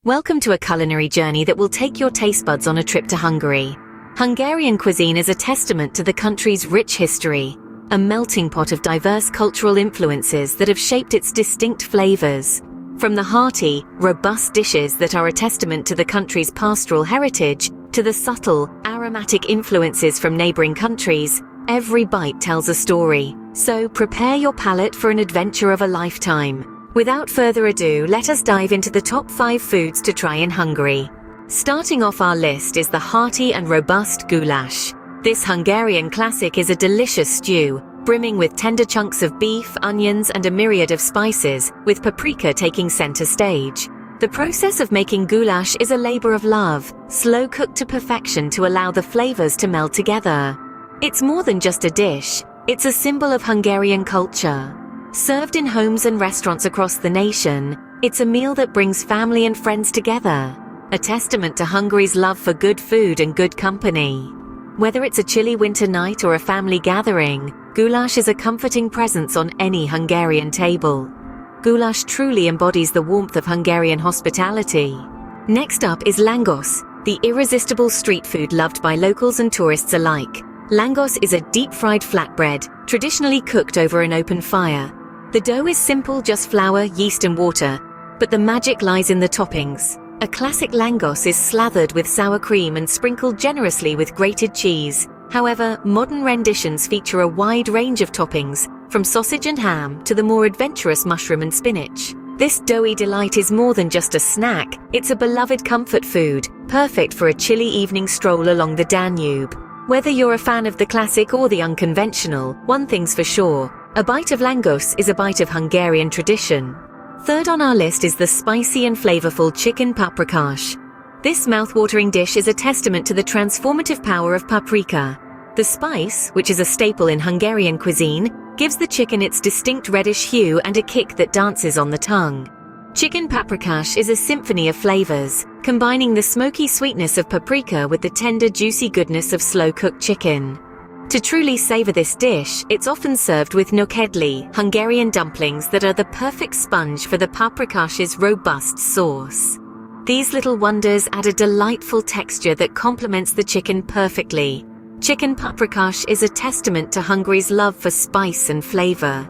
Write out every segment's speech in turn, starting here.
Welcome to a culinary journey that will take your taste buds on a trip to Hungary. Hungarian cuisine is a testament to the country's rich history, a melting pot of diverse cultural influences that have shaped its distinct flavors. From the hearty, robust dishes that are a testament to the country's pastoral heritage, to the subtle, aromatic influences from neighboring countries, every bite tells a story. So prepare your palate for an adventure of a lifetime. Without further ado, let us dive into the top 5 foods to try in Hungary. Starting off our list is the hearty and robust goulash. This Hungarian classic is a delicious stew, brimming with tender chunks of beef, onions, and a myriad of spices, with paprika taking center stage. The process of making goulash is a labor of love, slow cooked to perfection to allow the flavors to meld together. It's more than just a dish, it's a symbol of Hungarian culture. Served in homes and restaurants across the nation, it's a meal that brings family and friends together, a testament to Hungary's love for good food and good company. Whether it's a chilly winter night or a family gathering, goulash is a comforting presence on any Hungarian table. Goulash truly embodies the warmth of Hungarian hospitality. Next up is Lángos, the irresistible street food loved by locals and tourists alike. Lángos is a deep-fried flatbread, traditionally cooked over an open fire. The dough is simple, just flour, yeast and water, but the magic lies in the toppings. A classic lángos is slathered with sour cream and sprinkled generously with grated cheese. However, modern renditions feature a wide range of toppings, from sausage and ham to the more adventurous mushroom and spinach. This doughy delight is more than just a snack, it's a beloved comfort food, perfect for a chilly evening stroll along the Danube. Whether you're a fan of the classic or the unconventional, one thing's for sure: a bite of lángos is a bite of Hungarian tradition. Third on our list is the spicy and flavorful chicken paprikash. This mouth-watering dish is a testament to the transformative power of paprika. The spice, which is a staple in Hungarian cuisine, gives the chicken its distinct reddish hue and a kick that dances on the tongue. Chicken paprikash is a symphony of flavors, combining the smoky sweetness of paprika with the tender, juicy goodness of slow-cooked chicken. To truly savor this dish, it's often served with nokedli, Hungarian dumplings that are the perfect sponge for the paprikash's robust sauce. These little wonders add a delightful texture that complements the chicken perfectly. Chicken paprikash is a testament to Hungary's love for spice and flavor.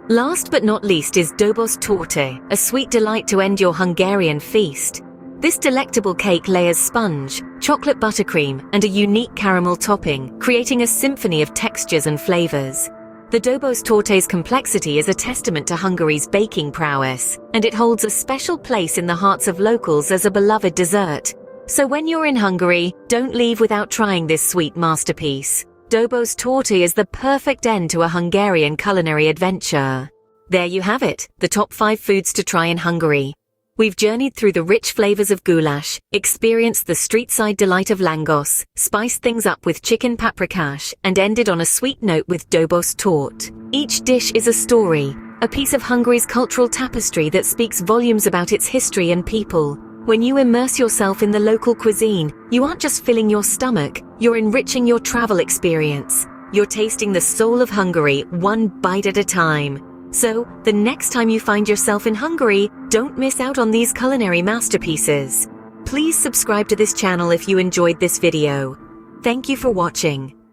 Last but not least is Dobos Torte, a sweet delight to end your Hungarian feast. This delectable cake layers sponge, chocolate buttercream, and a unique caramel topping, creating a symphony of textures and flavors. The Dobos Torte's complexity is a testament to Hungary's baking prowess, and it holds a special place in the hearts of locals as a beloved dessert. So when you're in Hungary, don't leave without trying this sweet masterpiece. Dobos Torte is the perfect end to a Hungarian culinary adventure. There you have it, the top 5 foods to try in Hungary. We've journeyed through the rich flavors of goulash, experienced the street-side delight of lángos, spiced things up with chicken paprikash, and ended on a sweet note with Dobos Torte. Each dish is a story, a piece of Hungary's cultural tapestry that speaks volumes about its history and people. When you immerse yourself in the local cuisine, you aren't just filling your stomach, you're enriching your travel experience. You're tasting the soul of Hungary, one bite at a time. So, the next time you find yourself in Hungary, don't miss out on these culinary masterpieces. Please subscribe to this channel if you enjoyed this video. Thank you for watching.